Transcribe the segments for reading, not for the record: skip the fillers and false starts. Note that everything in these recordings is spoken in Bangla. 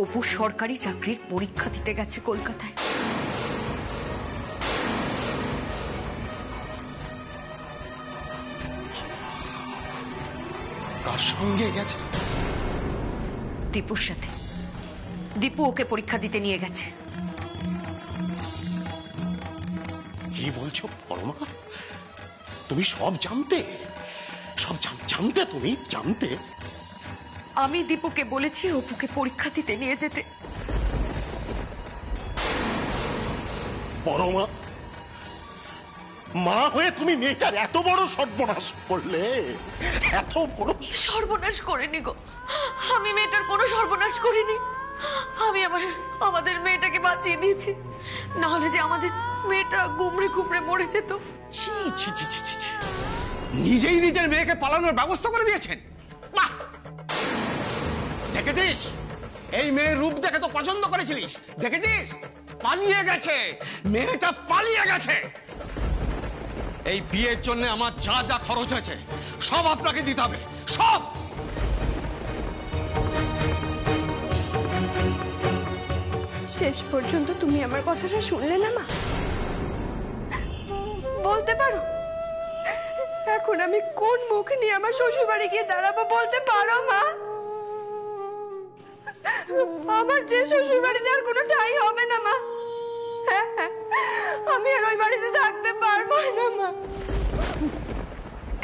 অপু সরকারি চাকরির পরীক্ষা দিতে গেছে কলকাতায়। কার সঙ্গে গেছে? দীপুর সাথে। দীপু ওকে পরীক্ষা দিতে নিয়ে গেছে। কি বলছো পরমা? তুমি সব জানতে? সব জানতে? তুমি জানতে? আমি দীপুকে বলেছি অপুকে পরীক্ষা দিতে নিয়ে যেতে। পরমা, মা হয়ে তুমি মেয়েটার এত বড় সর্বনাশ করলে? এত বড় সর্বনাশ করিনি গো, আমি মেয়েটার কোনো সর্বনাশ করিনি। আমি আমাদের মেয়েটাকে বাঁচিয়ে দিয়েছি, না হলে যে আমাদের মেয়েটা গুমড়ে গুমড়ে মরে যেত। ছি ছি ছি ছি ছি। নিজেই নিজের মেয়েকে পালানোর ব্যবস্থা করে দিয়েছেন। বাহ! দেখেছিস, এই মেয়ের রূপ দেখে তো পছন্দ করেছিলিস, দেখেছিস পালিয়ে গেছে, মেয়েটা পালিয়ে গেছে। এই বিয়ের জন্য আমার যা যা খরচ হয়েছে সব আপনাকে দিতে হবে, সব। শেষ পর্যন্ত তুমি আমার কথাটা শুনলে না মা? বলতে পারো এখন আমি কোন মুখ নিয়ে আমার শ্বশুর বাড়ি গিয়ে দাঁড়াবো? বলতে পারো মা? আমার যে শ্বশুর বাড়ি যাওয়ার কোনো ঠাঁই হবে না মা। আমি আর ওই বাড়িতে থাকতে পারবো না মা।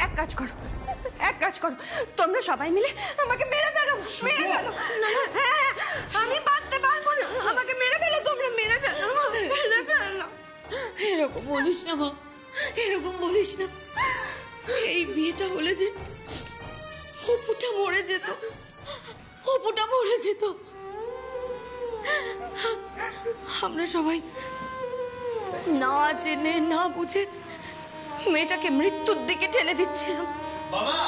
এক কাজ করো, তোমরা সবাই মিলে আমাকে মেরে ফেলো, মেরে ফেলো। হ্যাঁ, আমি বাঁচতে পারবো না, আমাকে মেরে ফেলো, তোমরা মেরে ফেলো, মেরে ফেলো। এরকম বলিস না মা, এরকম বলিস না। এই বিয়েটা হলে যে অপুটা মরে যেত, অপুটা মরে যেত। আমরা সবাই না জেনে না বুঝে মেয়েটাকে মৃত্যুর দিকে ঠেলে দিচ্ছিলাম। বাবা,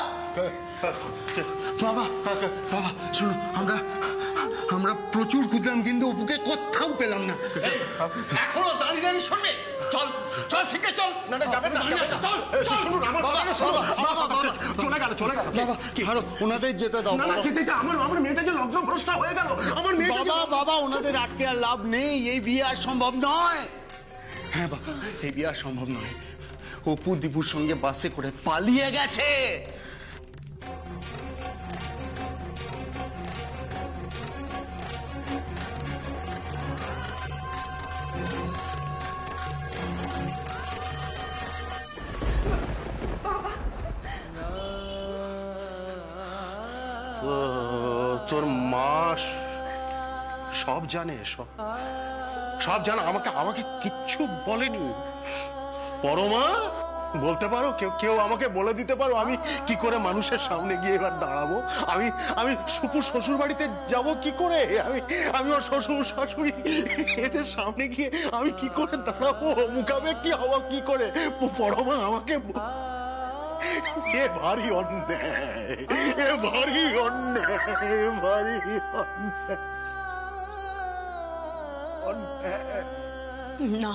বাবা, বাবা শোনো, আমরা প্রচুর খুঁজলাম কিন্তু অপুকে কোথাও পেলাম না। এখনো দাঁড়িয়ে দাঁড়িয়ে শুনবে? চল চল, শিখে চল। না যাবে না, চল শুনুন আমার বাবা, চলে গেল বাবা ছাড়ো, ওনাদের যেতে দাও। না যেতে, আমার মেয়েটা যে লগ্ন ভ্রষ্ট হয়ে গেল, আমার মেয়েটা। বাবা ওনাদের আটকে আর লাভ নেই, এই বিয়ে আর সম্ভব নয়। হ্যাঁ বাবা, এই বিয়ে আর সম্ভব নয়। অপু দীপুর সঙ্গে বাসে করে পালিয়ে গেছে। তোর মা সব জানে, সব জানে, আমাকে কিচ্ছু বলেনি। পরমা, বলতে পারো, কেউ আমাকে বলে দিতে পারো আমি কি করে মানুষের সামনে গিয়ে এবার দাঁড়াবো? আমি সুপুর শ্বশুর বাড়িতে যাব কি করে? আমি ওর শ্বশুর শাশুড়ি এদের সামনে গিয়ে আমি কি করে দাঁড়াবো? মুখাবে কি হবো কি করে? পরমা আমাকে, এ ভারী অন্যায়, এ ভারী অন্যায়, ভারী অন্যায়। না,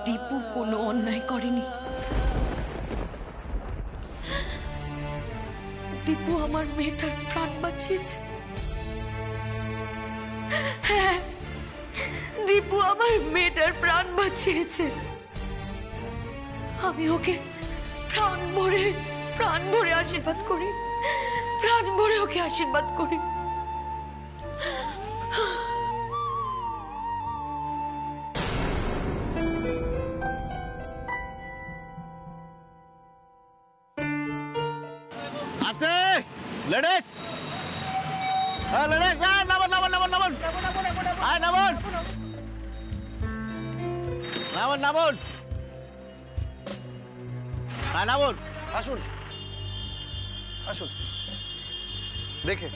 দীপু কোনো অন্যায় করেনি। দীপু আমার মেয়েটার প্রাণ বাঁচিয়েছে। হ্যাঁ, দীপু আমার মেয়েটার প্রাণ বাঁচিয়েছে। আমি ওকে প্রাণ ভরে আশীর্বাদ করি, প্রাণ ভরে ওকে আশীর্বাদ করি। আস্তে লেডিস, হ্যাঁ লেডিস, নামুন, আসুন আসুন, দেখে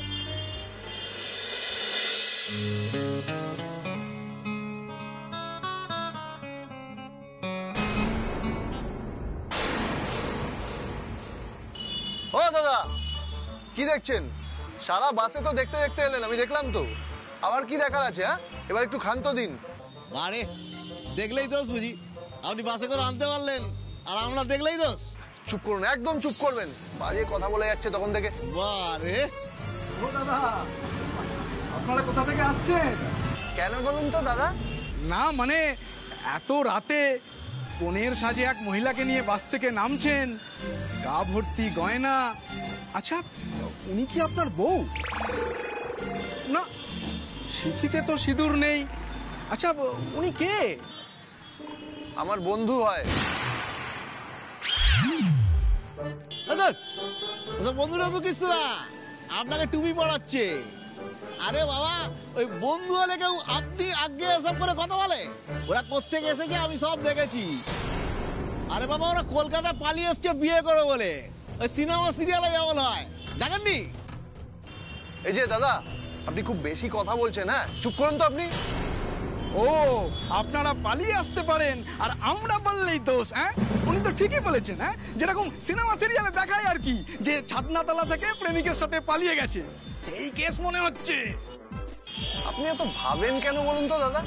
ও দাদা, কি দেখছেন? সারা বাসে তো দেখতে দেখতে এলেন, আমি দেখলাম তো। আবার কি দেখার আছে? হ্যাঁ, এবার একটু ক্ষান্ত দিন। আরে দেখলেই দোষ বুঝি? আপনি বাসে করে আনতে পারলেন আর আমরা দেখলেই দোষ? চুপ করুন, একদম চুপ করবেন। বাজে কথা বলে যাচ্ছে তখন থেকে। বারে ও দাদা, আপনারা কোথা থেকে আসছেন? কেন বলুন তো দাদা? না মানে এত রাতে কনের সাজে এক মহিলাকে নিয়ে বাস থেকে নামছেন, গা ভর্তি গয়না। আচ্ছা, উনি কি আপনার বউ? না, সিঁথিতে তো সিঁদুর নেই। আচ্ছা, উনি কে? আমার বন্ধু হয়। বন্ধুরা তো কিছু না, আপনাকে টুপি পড়াচ্ছে। আরে বাবা, ওই বন্ধু হলে কেউ আপনি আগে এসব করে কথা বলে? ওরা কোত্থেকে এসেছে আমি সব দেখেছি। আরে বাবা, ওরা কলকাতা পালিয়ে এসছে বিয়ে করে বলে। ওই সিনেমা সিরিয়ালে যেমন হয়, দেখেননি? এই যে দাদা, আপনি খুব বেশি কথা বলছেন। হ্যাঁ, চুপ করুন তো আপনি। ও, আপনারা পালিয়ে আসতে পারেন আর আমরা বললেই দোষ? হ্যাঁ, উনি তো ঠিকই বলেছেন। হ্যাঁ, যেরকম সিনেমা সিরিয়ালে দেখায় আর কি, যে ছাদনাতলা থেকে প্রেমিকের সাথে পালিয়ে গেছে, সেই কেস মনে হচ্ছে। আপনি এত ভাবেন কেন বলুন তো দাদা?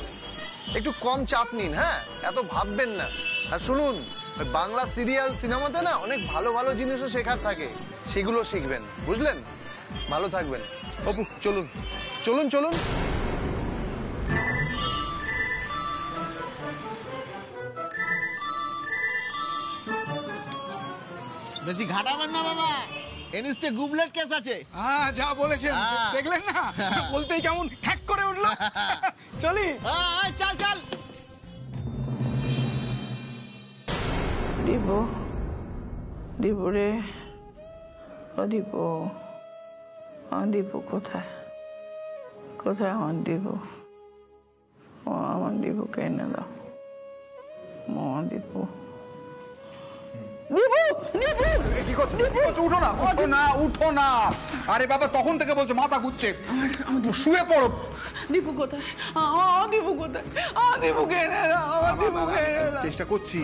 একটু কম চাপ নিন। হ্যাঁ, এত ভাববেন না। আর শুনুন, ওই বাংলা সিরিয়াল সিনেমাতে না অনেক ভালো ভালো জিনিসও শেখার থাকে, সেগুলো শিখবেন, বুঝলেন? ভালো থাকবেন। অপু, চলুন চলুন চলুন। বেশি ঘাটাবেন না দাদা, এনিস্টে গুবলেট কেস আছে। হ্যাঁ, যা বলেছেন, হ্যাঁ। দেখলেন না? বলতেই কেমন খ্যাক করে উঠলো। চলি। চল চল। দীপু, দীপু রে, ও দীপু, আমার দীপু কোথায়? কোথায় আমার দীপু? ও আমার দীপুকে এনে দাও। আমার দীপু, উঠো না, উঠো না, উঠো না। আরে বাবা, তখন থেকে বলছো মাথা ঘুরছে, শুয়ে পড়ো। দীপু কোথায়? আমার দীপু কোথায়? আমার দীপুকে এনে দাও, আমার দীপুকে এনে দাও। চেষ্টা করছি।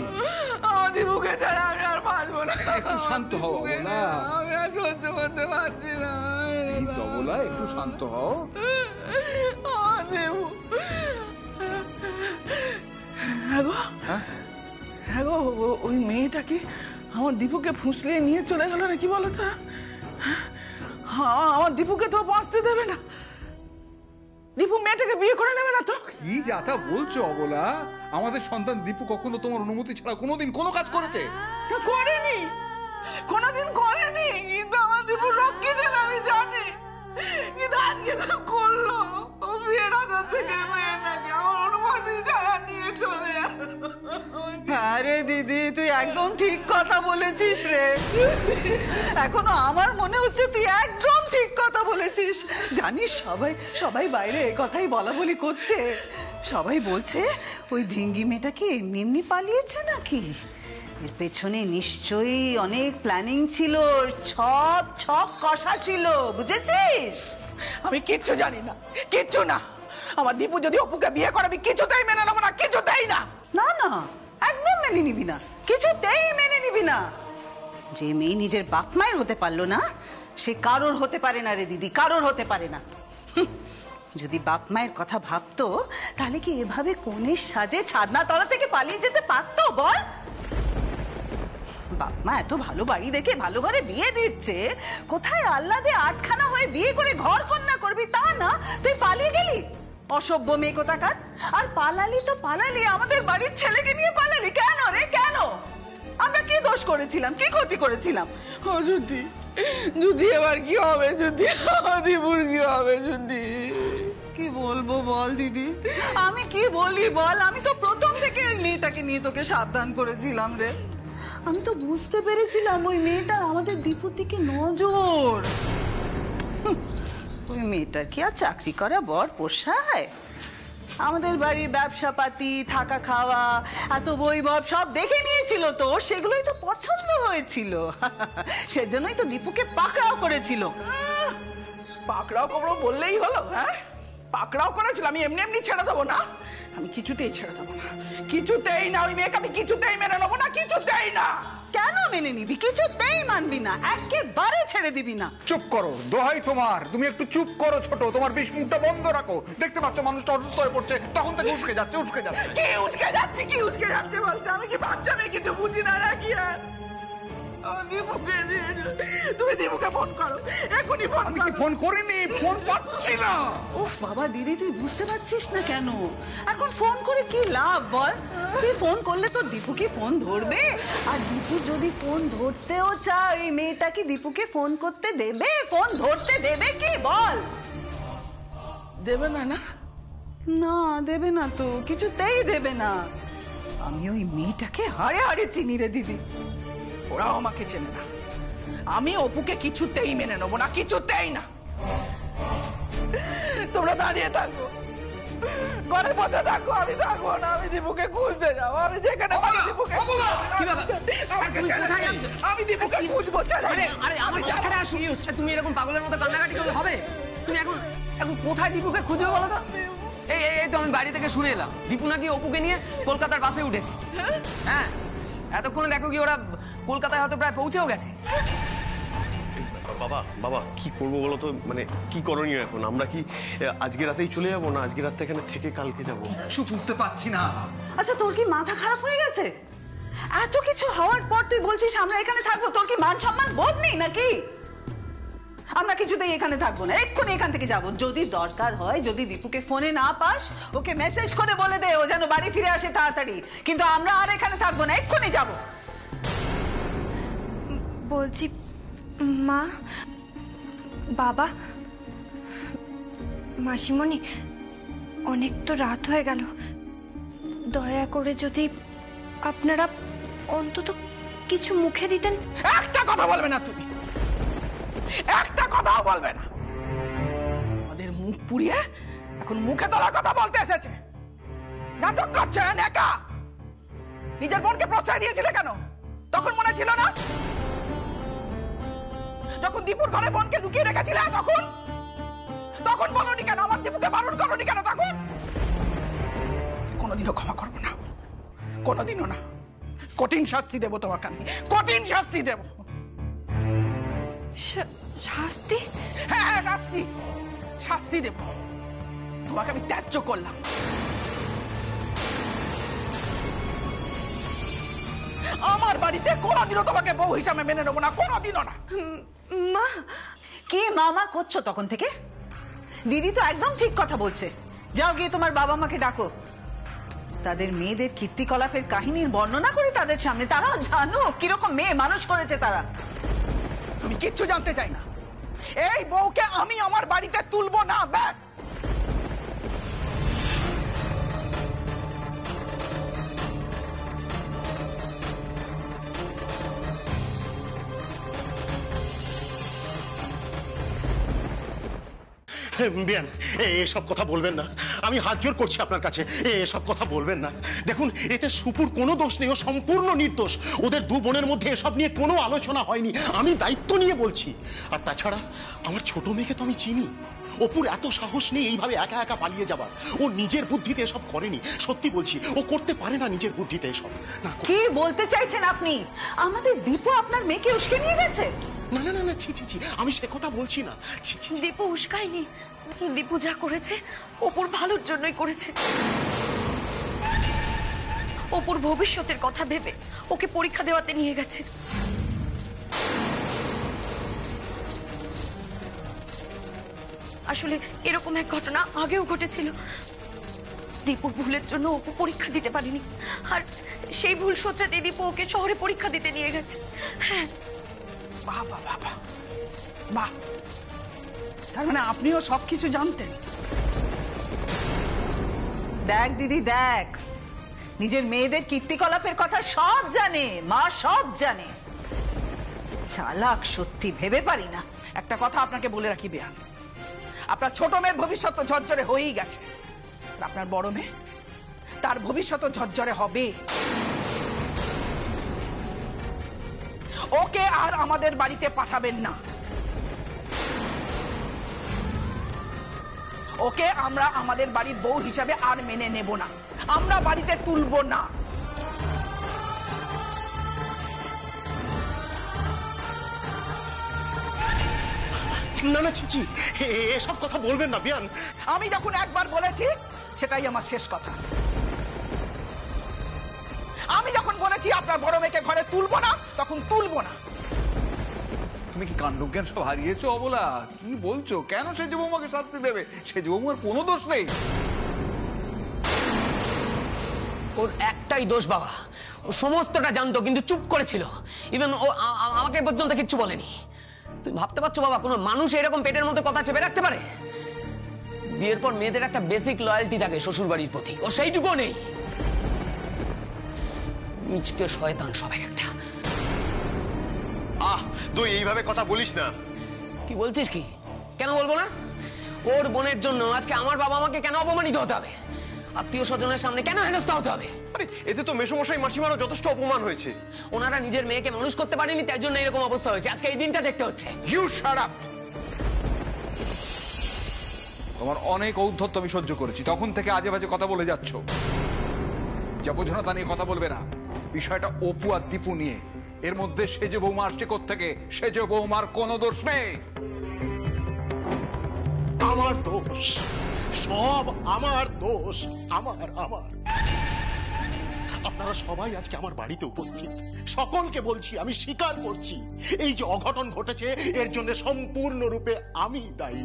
আমার দীপুকে ছাড়া আমি আর বাঁচবো না। একটু শান্ত হও না, আমি আর সহ্য করতে পারছি না। বলা একটু শান্ত হও। আমার দীপু। হ্যাঁ গো, হ্যাঁ গো, ওই মেয়েটাকে আমার দীপুকে ফুসলিয়ে নিয়ে চলে গেল নাকি বলো তো? আমার দীপুকে তো বাঁচতে দেবে না। দীপু মেয়েটাকে বিয়ে করে নেবে না তো? কি যাতা বলছো অবলা? আমাদের সন্তান দীপু কখনো তোমার অনুমতি ছাড়া কোনোদিন কোনো কাজ করেছে? করেনি, কোনোদিন করেনি। কিন্তু আমার দীপু রক্ষী দেন আমি জানি, কিন্তু আজকে তো করলো। ও বিয়ের আগে থেকে মেয়েটাকে আমার অনুমতি ছাড়া নিয়ে চলে গেল। আরে দিদি, তুই একদম ঠিক কথা বলেছিস রে। এখনো আমার মনে হচ্ছে তুই একদম ঠিক কথা বলেছিস। জানিস, সবাই সবাই বাইরে এ কথাই বলা বলি করছে। সবাই বলছে ওই ধিঙ্গি মেয়েটাকে এমনি এমনি পালিয়েছে নাকি। এর পেছনে নিশ্চয়ই অনেক প্ল্যানিং ছিল, ছক ছক কষা ছিল, বুঝেছিস? আমি কিচ্ছু জানি না, কিচ্ছু না। আমার দীপু যদি অপুকে বিয়ে করে আমি কিছুতেই মেনে নেবো না, কিছুতেই না। না না, একদম মেনে নিবি না, কিছুতেই মেনে নিবি না। যে মেয়ে নিজের বাপ মায়ের হতে পারলো না, সে কারোর হতে পারে না রে দিদি, কারোর হতে পারে না। যদি বাপ মায়ের কথা ভাবতো, তাহলে কি এভাবে কনের সাজে ছাদনাতলা থেকে পালিয়ে যেতে পারতো বল? বাপ মা এত ভালো বাড়ি দেখে ভালো ঘরে বিয়ে দিচ্ছে, কোথায় আহ্লাদে আটখানা হয়ে বিয়ে করে ঘর কন্যা করবি তা না, তুই পালিয়ে গেলি। অসভ্য মেয়ে কোথাকার। আর পালালি তো পালালি, আমাদের বাড়ির ছেলেকে নিয়ে পালালি কেন রে, কেন? আমরা কি দোষ করেছিলাম, কি ক্ষতি করেছিলাম? ও যদি, যদি এবার কি হবে, যদি দীপুর কি হবে, যদি কি বলবো বল দিদি, আমি কি বলি বল? আমি তো প্রথম থেকে ওই মেয়েটাকে নিয়ে তোকে সাবধান করেছিলাম রে। আমি তো বুঝতে পেরেছিলাম ওই মেয়েটার আমাদের দীপুর দিকে নজর। ওই মেয়েটার কি আর চাকরি করা বর পোষায়? আমাদের বাড়ির ব্যবসা পাতি, থাকা খাওয়া, এত বৈভব সব দেখে নিয়েছিল তো, সেগুলোই তো পছন্দ হয়েছিল। সেজন্যই তো দীপুকে পাকড়াও করেছিল। পাকড়াও কবড়াও বললেই হলো? হ্যাঁ, পাকড়াও করেছিল, আমি এমনি এমনি ছেড়ে দেবো না। আমি কিছুতেই ছেড়ে দেবো না, কিছুতেই না। ওই মেয়েকে আমি কিছুতেই মেনে নেবো না, কিছুতেই না। কেন মেনে নিবি? কিছুতেই মানবি না, একেবারে ছেড়ে দিবি না। চুপ করো, দোহাই তোমার, তুমি একটু চুপ করো ছোট, তোমার বিষ মুখটা বন্ধ রাখো। দেখতে পাচ্ছ মানুষটা অসুস্থ হয়ে পড়ছে, তখন থেকে উস্কে যাচ্ছে, উস্কে যাচ্ছে। কি উস্কে যাচ্ছে, কি উস্কে যাচ্ছে বলছে? আমি কি বাচ্চা মেয়ে কিছু বুঝি না নাকি? আমার দীপুকে দিয়েছে। তুমি দীপুকে ফোন করো, এখনই ফোন আমি কি ফোন করিনি, ফোন পাচ্ছি না। উফ বাবা দিদি, তুই বুঝতে পারছিস না কেন? এখন ফোন করে কি লাভ বল? তুই ফোন করলে তো দীপু কি ফোন ধরবে? আর দীপু যদি ফোন ধরতেও চায়, ওই মেয়েটা কি দীপুকে ফোন করতে দেবে? ফোন ধরতে দেবে কি বল? দেবে না না? না দেবে না তো, কিছুতেই দেবে না। আমি ওই মেয়েটাকে হাড়ে হাড়ে চিনি রে দিদি। ওরাও আমাকে চেনে না। আমি অপুকে কিছুতেই মেনে নেবো না, কিছুতেই না। তোমরা দাঁড়িয়ে থাকো, ঘরে বসে থাকো, আমি থাকবো না। আমি দীপুকে খুঁজতে যাবো, আমি যেখানে পাবো দীপুকে। আমি দীপুকে খুঁজবো। আরে আমার কথাটা শুনি, তুমি এরকম পাগলের মতো কান্নাকাটি করলে হবে? তুমি এখন এখন কোথায় দীপুকে খুঁজবে বলো তো? এই তো আমি বাড়ি থেকে শুনে এলাম দীপু নাকি অপুকে নিয়ে কলকাতার বাসে উঠেছে। হ্যাঁ, এতক্ষণে দেখো কি ওরা কলকাতায় হয়তো প্রায় পৌঁছেও গেছে। বাবা বাবা কি করবো বলো তো, মানে কি করণীয় এখন? আমরা কি আজকে রাতেই চলে যাবো, না আজকে রাতে এখানে থেকে কালকে যাবো? কিছু বুঝতে পারছি না। আচ্ছা তোর কি মাথা খারাপ হয়ে গেছে? এত কিছু হওয়ার পর তুই বলছিস আমরা এখানে থাকবো? তোর কি মান সম্মান বোধ নেই নাকি? আমরা কিছুতেই এখানে থাকবো না, এক্ষুনি এখান থেকে যাবো। যদি দরকার হয়, যদি দীপুকে ফোনে না পাস, ওকে মেসেজ করে বলে দে ও যেন বাড়ি ফিরে আসে তাড়াতাড়ি। কিন্তু আমরা আর এখানে থাকবো না, এক্ষুনি যাবো। বলছি মা, বাবা, মাসিমণি, অনেক তো রাত হয়ে গেল। দয়া করে যদি আপনারা অন্তত কিছু মুখে দিতেন। একটা কথা বলবে না তুমি, একটা কথাও বলবে না। আমাদের মুখ পুড়িয়ে এখন মুখে তোলার কথা বলতে এসেছে। নাটক করছেন একা। নিজের বোনকে প্রশ্রয় দিয়েছিলে কেন? তখন মনে ছিল না? যখন দীপুর ঘরে বোনকে লুকিয়ে রেখেছিলে তখন বলনি কেন? আমার দীপুকে বারণ করনি কেন তখন? কোনোদিনও ক্ষমা করবো না, কোনোদিনও না। কঠিন শাস্তি দেবো তোমাকে, আমি কঠিন শাস্তি দেবো। শাস্তি? হ্যাঁ, শাস্তি, শাস্তি দেব। তোমাকে আমি ত্যায্য করলাম। আমার বাড়িতে কোনোদিনও তোমাকে বউ হিসাবে মেনে নেবো না, কোনোদিনও না। মা, কি মামা করছো তখন থেকে? দিদি তো একদম ঠিক কথা বলছে। যাও গিয়ে তোমার বাবা মাকে ডাকো, তাদের মেয়েদের কীর্তিকলাপের কাহিনীর বর্ণনা করে তাদের সামনে। তারাও জানো কিরকম মেয়ে মানুষ করেছে তারা। আমি কিচ্ছু জানতে চাই না। এই বউকে আমি আমার বাড়িতে তুলবো না, ব্যাস। বিয়ান, এসব কথা বলবেন না, আমি হাত জোর করছি আপনার কাছে, এসব কথা বলবেন না। দেখুন, এতে সুপুর কোনো দোষ নেই, ও সম্পূর্ণ নির্দোষ। ওদের দু বোনের মধ্যে এসব নিয়ে কোনো আলোচনা হয়নি, আমি দায়িত্ব নিয়ে বলছি। আর তাছাড়া আমার ছোট মেয়েকে তো আমি চিনি। অপুর এত সাহস নেই এইভাবে একা একা পালিয়ে যাবার। ও নিজের বুদ্ধিতে এসব করেনি, সত্যি বলছি। ও করতে পারে না নিজের বুদ্ধিতে এসব। না, কি বলতে চাইছেন আপনি? আমাদের দীপু আপনার মেয়েকে উস্কে নিয়ে গেছে? না না না, ছি ছি ছি, আমি সে কথা বলছি না। ছি ছি। দীপু উস্কায়নি। দীপু যা করেছে অপুর ভালোর জন্যই করেছে। অপুর ভবিষ্যতের কথা ভেবে ওকে পরীক্ষা দেওয়াতে নিয়ে গেছে। আসলে এরকম এক ঘটনা আগেও ঘটেছিল। দীপুর ভুলের জন্য অপু পরীক্ষা দিতে পারেনি, আর সেই ভুল শোধরাতে দীপু ওকে শহরে পরীক্ষা দিতে নিয়ে গেছে। হ্যাঁ। বাহ বাহ বাহ বাহ বাহ, তার মানে আপনিও সবকিছু জানতেন? দেখ দিদি দেখ, নিজের মেয়েদের কীর্তিকলাপের কথা সব জানে মা, সব জানে। চালাক সত্যি, ভেবে পারি না। একটা কথা আপনাকে বলে রাখি বেয়ান, আপনার ছোট মেয়ের ভবিষ্যৎ তো ঝরঝরে হয়েই গেছে, আর আপনার বড় মেয়ে, তার ভবিষ্যৎ ঝরঝরে হবে। ওকে আর আমাদের বাড়িতে পাঠাবেন না। ওকে আমরা আমাদের বাড়ির বউ হিসাবে আর মেনে নেব না, আমরা বাড়িতে তুলব না। না না, ছি ছি, এসব কথা বলবেন না বিয়ান। আমি যখন একবার বলেছি সেটাই আমার শেষ কথা। আমি যখন বলেছি আপনার বড় মেয়েকে ঘরে তুলবো না, তখন তুলবো না। তুমি কি কাণ্ডজ্ঞান সব হারিয়েছো অবলা? কি বলছো? কেন সেজ বৌমাকে শাস্তি দেবে? সেজ বৌমার কোনো দোষ নেই। ওর একটাই দোষ বাবা, ও সমস্তটা জানতো কিন্তু চুপ করেছিল। ইভেন ও আমাকে পর্যন্ত কিচ্ছু বলেনি। তুমি ভাবতে পারছো বাবা, কোনো মানুষ এরকম পেটের মধ্যে কথা চেপে রাখতে পারে? বিয়ের পর মেয়েদের একটা বেসিক লয়্যালটি থাকে শ্বশুর বাড়ির প্রতি, ও সেইটুকুও নেই। নিচকে শয়তান সবাই একটা। তুই এইভাবে কথা বলিস না। কি বলছিস? কি কেন বলবো না? ওর বোনের জন্য আজকে আমার বাবা আমাকে কেন অপমানিত হতে হবে? আত্মীয় স্বজনের সামনে কেন হেনস্থা হতে হবে? আরে এতে তো মেসোমশাই মাসিমারও যথেষ্ট অপমান হয়েছে। ওনারা নিজের মেয়েকে মানুষ করতে পারেনি, তাই জন্য এরকম অবস্থা হয়েছে। আজকে এই দিনটা দেখতে হচ্ছে। You shut up. তোমার অনেক ঔদ্ধত্য আমি সহ্য করেছি, তখন থেকে আজে বাজে কথা বলে যাচ্ছ। যা বোঝো না তা নিয়ে কথা বলবে না। বিষয়টা অপু আর দীপু নিয়ে। এর মধ্যে সেজ বৌমা আসছে কোত্থেকে? সেজ বৌমার কোনো দোষ নেই। আমার দোষ, সব আমার দোষ। আমার আপনারা সবাই আজকে আমার বাড়িতে উপস্থিত। সকলকে বলছি, আমি স্বীকার করছি, এই যে অঘটন ঘটেছে এর জন্য সম্পূর্ণরূপে আমি দায়ী।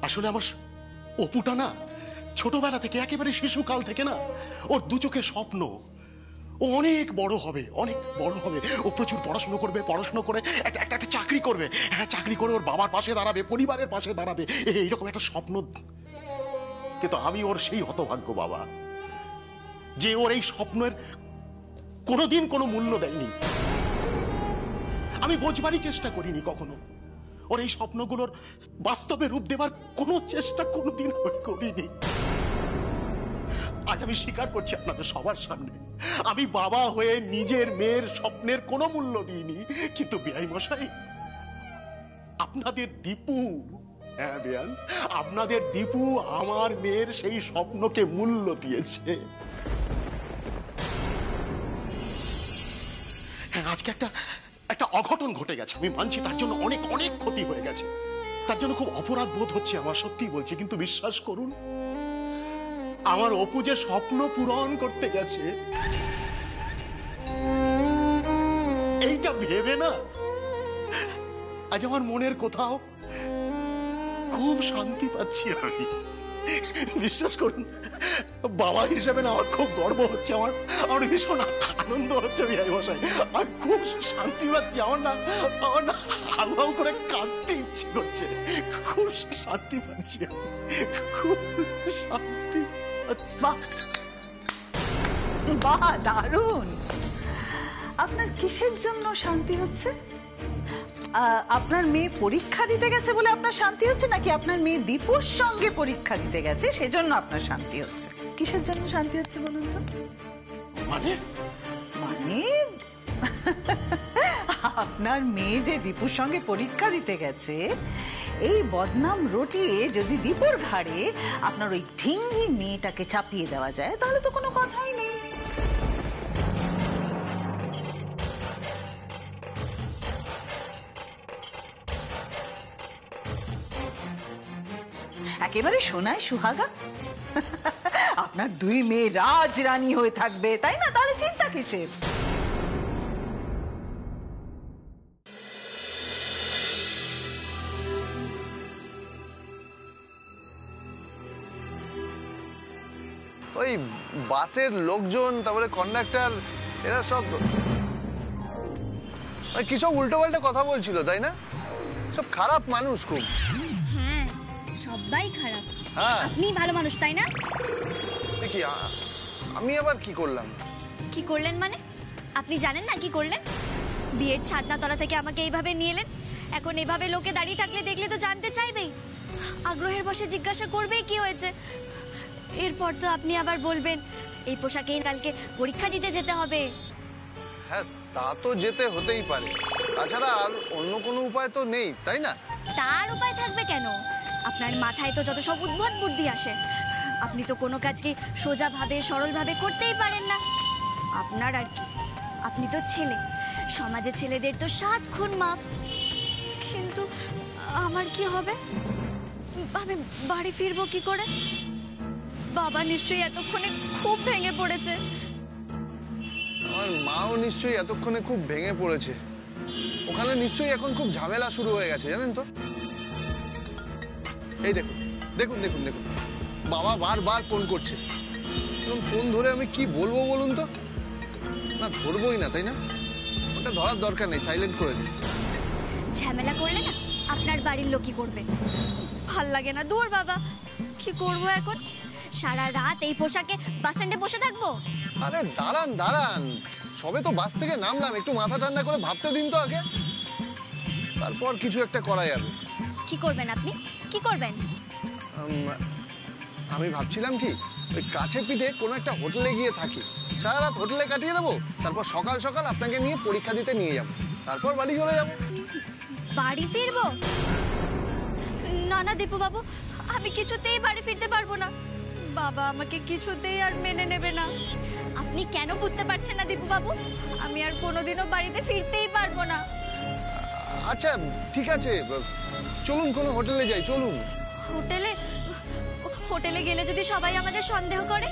আসলে আমার অপুটা না ছোটবেলা থেকে, একেবারে শিশুকাল থেকে না, ওর দু চোখে স্বপ্ন ও অনেক বড় হবে, অনেক বড় হবে। ও প্রচুর পড়াশোনা করবে, পড়াশোনা করে একটা চাকরি করবে। হ্যাঁ, চাকরি করে ওর বাবার পাশে দাঁড়াবে, পরিবারের পাশে দাঁড়াবে, এইরকম একটা স্বপ্ন। কিন্তু আমি ওর সেই হতভাগ্য বাবা, যে ওর এই স্বপ্নের কোনোদিন কোনো মূল্য দেয়নি। আমি বোঝবারই চেষ্টা করিনি কখনো। ওর এই স্বপ্নগুলোর বাস্তবে রূপ দেবার কোনো চেষ্টা কোনোদিন করিনি। আজ আমি স্বীকার করছি আপনাদের সবার সামনে, আমি বাবা হয়ে নিজের মেয়ের স্বপ্নের কোনো মূল্য দিইনি। কিন্তু বেয়াই মশাই, আপনাদের দীপু, হ্যাঁ বেয়ান, আপনাদের দীপু আমার মেয়ের সেই স্বপ্নকে মূল্য দিয়েছে। হ্যাঁ, আজকে একটা অঘটন ঘটে গেছে, আমি মানছি, তার জন্য অনেক অনেক ক্ষতি হয়ে গেছে, তার জন্য খুব অপরাধ বোধ হচ্ছে আমার, সত্যি বলছি। কিন্তু বিশ্বাস করুন, আমার অপু যে স্বপ্ন পূরণ করতে গেছে, এইটা ভেবে না আজ আমার মনের কোথাও খুব শান্তি পাচ্ছি আমি। বিশ্বাস করুন, বাবা হিসেবে না আমার খুব গর্ব হচ্ছে, আমার ভীষণ আনন্দ হচ্ছে বিহাই মশাই, আর খুব শান্তি পাচ্ছি। আমার না হাউ করে কাঁদতে ইচ্ছে করছে, খুব শান্তি পাচ্ছি আমি, খুব শান্তি পাচ্ছি। বাহ, দারুণ। আপনার কিসের জন্য শান্তি হচ্ছে? আপনার মেয়ে পরীক্ষা দিতে গেছে বলে আপনার শান্তি হচ্ছে, নাকি আপনার মেয়ে দীপুর সঙ্গে পরীক্ষা দিতে গেছে সেজন্য আপনার শান্তি হচ্ছে? কিসের জন্য শান্তি হচ্ছে বলুন তো? মানে আপনার মেয়ে যে দীপুর সঙ্গে পরীক্ষা দিতে গেছে, এই বদনাম রটিয়ে যদি দীপুর ঘাড়ে আপনার ওই ধিঙ্গি মেয়েটাকে চাপিয়ে দেওয়া যায়, তাহলে তো কোনো কথাই নেই। একেবারে সোনায় সুহাগা। আপনার দুই মেয়ে রাজরানী হয়ে থাকবে, তাই না? তাহলে চিন্তা কিসের? ওই বাসের লোকজন, তারপরে কন্ডাক্টর, এরা সব কি সব উল্টো পাল্টা কথা বলছিল, তাই না? সব খারাপ মানুষ খুব। হ্যাঁ, সবাই খারাপ। হ্যাঁ, আপনি ভালো মানুষ, তাই না? কি আমি আবার কি করলাম? কি করলেন মানে? আপনি জানেন না কি করলেন? বিয়ের ছাদনাতলা থেকে আমাকে এইভাবে নিয়ে এলেন। এখন এভাবে লোকে দাঁড়িয়ে থাকলে দেখলে তো জানতে চাইবেই, আগ্রহের বশে জিজ্ঞাসা করবেই কি হয়েছে। এরপর তো আপনি আবার বলবেন এই পোশাকে কালকে পরীক্ষা দিতে যেতে হবে। হ্যাঁ, তা তো যেতে হতেই পারে, তাছাড়া আর অন্য কোনো উপায় তো নেই, তাই না? তার উপায় থাকবে কেন? আপনার মাথায় তো যত সব উদ্ভট বুদ্ধি আসে। আপনি তো কোনো কাজকে সোজাভাবে সরলভাবে করতেই পারেন না। আপনার আর কি, আপনি তো ছেলে, সমাজে ছেলেদের তো 7 খুন মাপ। কিন্তু আমার কি হবে? আমি বাড়ি ফিরবো কি করে? বাবা নিশ্চয়ই এতক্ষণে খুব ভেঙে পড়েছে। আমার মাও নিশ্চয়ই এতক্ষণে খুব ভেঙে পড়েছে। ওখানে নিশ্চয়ই এখন খুব ঝামেলা শুরু হয়ে গেছে, জানেন তো। এই দেখুন দেখুন দেখুন দেখুন, বাবা বারবার ফোন করছে। ফোন ধরে আমি কি বলবো বলুন তো? না ধরবোই না, তাই না? ওটা ধরার দরকার নেই, সাইলেন্ট করে দিই। ঝামেলা করলে না আপনার বাড়ির লোকই করবে। ভাল লাগে না, দূর বাবা। কি করব এখন? সারা রাত এই পোশাকে বাস স্ট্যান্ডে বসে থাকবো? আরে দাঁড়ান দাঁড়ান, সবে তো বাস থেকে নামলাম, একটু মাথা ঠান্ডা করে ভাবতে দিন তো আগে, তারপর কিছু একটা করা যাবে। কি করবেন আপনি? কি করবেন? আমি ভাবছিলাম কি, ওই কাছে পিঠে কোনো একটা হোটেলে গিয়ে থাকি, সারা রাত হোটেলে কাটিয়ে দেবো, তারপর সকাল সকাল আপনাকে নিয়ে পরীক্ষা দিতে নিয়ে যাবো, তারপর বাড়ি চলে যাবো। বাড়ি ফিরবো? না না দীপু বাবু, আমি কিছুতেই বাড়ি ফিরতে পারবো না। বাবা আমাকে কিছুতেই আর মেনে নেবে না। আপনি কেন বুঝতে পারছেন না দীপু বাবু? আমি আর কোনোদিনও বাড়িতে ফিরতেই পারবো না। আচ্ছা ঠিক আছে, চলুন কোনো হোটেলে যাই, চলুন। হোটেলে? হোটেলে গেলে যদি সবাই আমাদের সন্দেহ করে,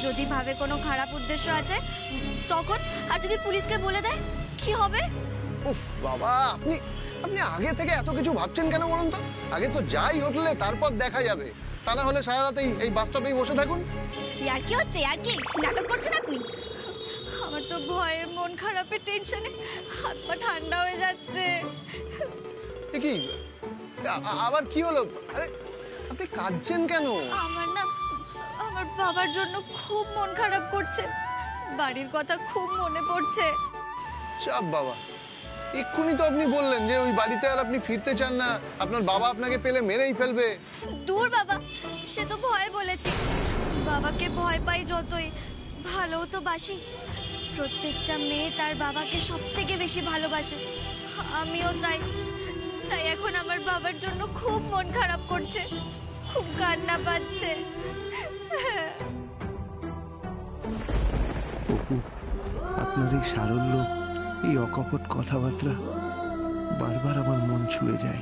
যদি ভাবে কোনো খারাপ উদ্দেশ্য আছে তখন, আর যদি পুলিশকে বলে দেয় কি হবে? উফ বাবা, আপনি আপনি আগে থেকে এত কিছু ভাবছেন কেন বলুন তো? আগে তো যাই হোটেলে, তারপর দেখা যাবে। তা না হলে সারা রাত এই বাস স্টপেই বসে থাকুন। আর কি হচ্ছে? আর কি নাটক করছেন আপনি? আমার তো ভয়ের, মন খারাপের টেনশনে হাত পা ঠান্ডা হয়ে যাচ্ছে। কি আবার কি হলো? আরে আপনি কাঁদছেন কেন? আমার না, আমার বাবার জন্য খুব মন খারাপ করছে। বাড়ির কথা খুব মনে পড়ছে। চাপ বাবা, এক্ষুনি তো আপনি বললেন যে ওই বাড়িতে আর আপনি ফিরতে চান না, আপনার বাবা আপনাকে পেলে মেরেই ফেলবে। দূর বাবা, সে তো ভয় বলেছি। বাবাকে ভয় পাই যতই, ভালোও তো বাসি। প্রত্যেকটা মেয়ে তার বাবাকে সব থেকে বেশি ভালোবাসে, আমিও তাই। তাই এখন আমার বাবার জন্য খুব মন খারাপ করছে, খুব কান্না পাচ্ছে। অপু, আপনার এই সারল্য, এই অকপট কথাবার্তা বারবার আমার মন ছুঁয়ে যায়।